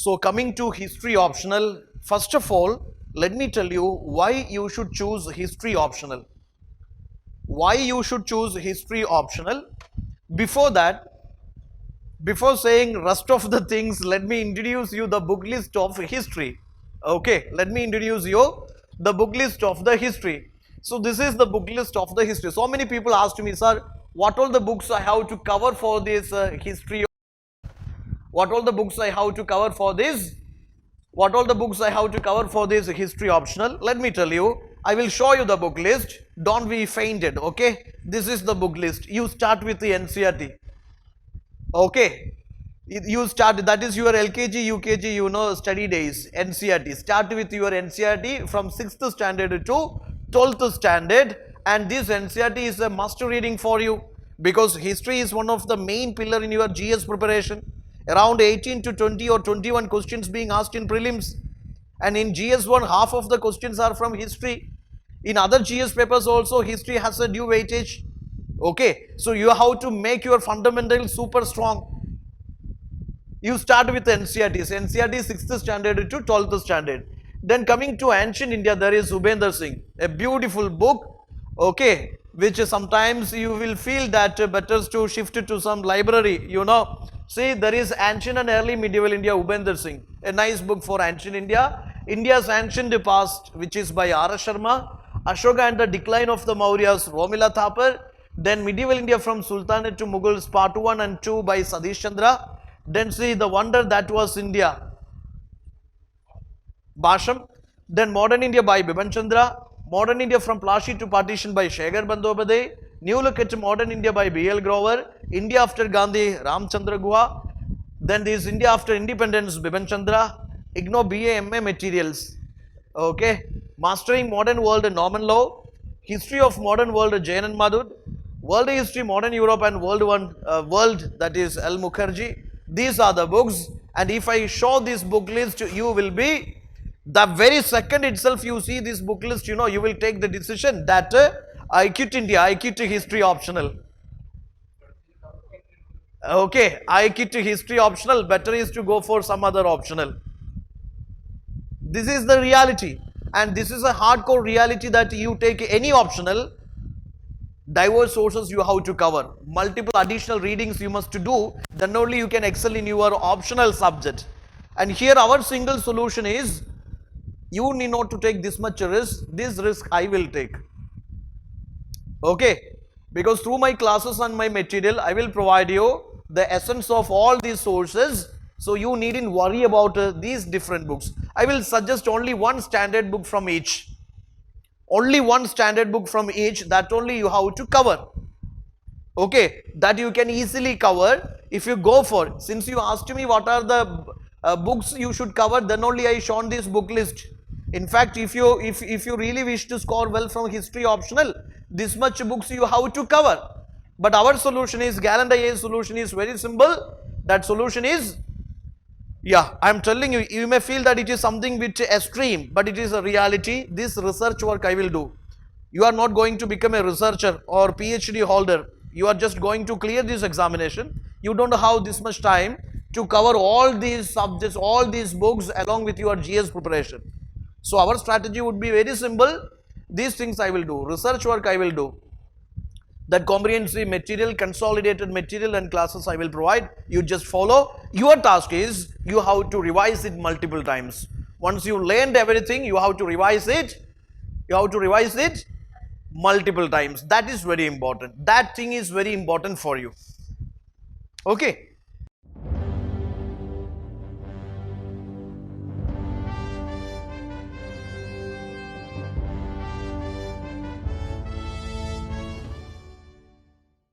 So coming to history optional, first of all, let me tell you why you should choose history optional. Why you should choose history optional. Before that, before saying rest of the things, let me introduce you the book list of history. Okay, let me introduce you the book list of the history. So this is the book list of the history. So many people asked me, sir, what all the books I have to cover for this history? What all the books I have to cover for this? What all the books I have to cover for this history optional? Let me tell you. I will show you the book list. Don't be fainted, okay? This is the book list. You start with the NCERT. Okay, you start, that is your LKG, UKG, you know, study days, NCERT. Start with your NCERT from 6th standard to 12th standard, and this NCERT is a must reading for you because history is one of the main pillar in your GS preparation. Around 18 to 20 or 21 questions being asked in prelims, and in GS1 half of the questions are from history. In other GS papers also history has a due weightage. Okay, so you have to make your fundamentals super strong. You start with NCERT. NCERT is 6th standard to 12th standard. Then coming to ancient India, there is Subhendra Singh, a beautiful book, okay, which sometimes you will feel that better to shift to some library, you know. See, there is Ancient and Early Medieval India, Subhendra Singh, a nice book for ancient India. India's Ancient Past, which is by R.S. Sharma. Ashoka and the Decline of the Mauryas, Romila Thapar. Then Medieval India from Sultanate to Mughals, part 1 and 2 by Satish Chandra. Then see The Wonder That Was India, Basham. Then Modern India by Biban Chandra. Modern India from Plashi to Partition by Shekhar Bandyopadhyay. New Look at Modern India by B.L. Grover. India After Gandhi, Ramchandra Guha. Then this India After Independence, Biban Chandra. IGNOU BA MA Materials. Okay. Mastering Modern World, Norman Law. History of Modern World, Jain and Madhud. World History, Modern Europe and World, that is L. Mukherjee. These are the books, and if I show this book list, you will be, the very second itself you see this book list, you know, you will take the decision that I quit India, I quit history optional. Okay, I quit history optional, better is to go for some other optional. This is the reality, and this is a hardcore reality that you take any optional, diverse sources you have to cover, multiple additional readings you must do, then only you can excel in your optional subject. And here our single solution is, you need not to take this much risk, this risk I will take. Okay, because through my classes and my material, I will provide you the essence of all these sources, so you needn't worry about these different books. I will suggest only one standard book from each. Only one standard book from each, that only you have to cover. Okay, that you can easily cover if you go for. Since you asked me what are the books you should cover, then only I shown this book list. In fact, if you really wish to score well from history optional, this much books you have to cover. But our solution is, Gallant IAS solution is very simple. That solution is, yeah, I am telling you, you may feel that it is something which extreme, but it is a reality. This research work I will do. You are not going to become a researcher or PhD holder. You are just going to clear this examination. You don't have this much time to cover all these subjects, all these books along with your GS preparation. So our strategy would be very simple. These things I will do. Research work I will do. That comprehensive material, consolidated material and classes I will provide. You just follow. Your task is, you have to revise it multiple times. Once you learned everything, you have to revise it. You have to revise it multiple times. That is very important. That thing is very important for you. Okay.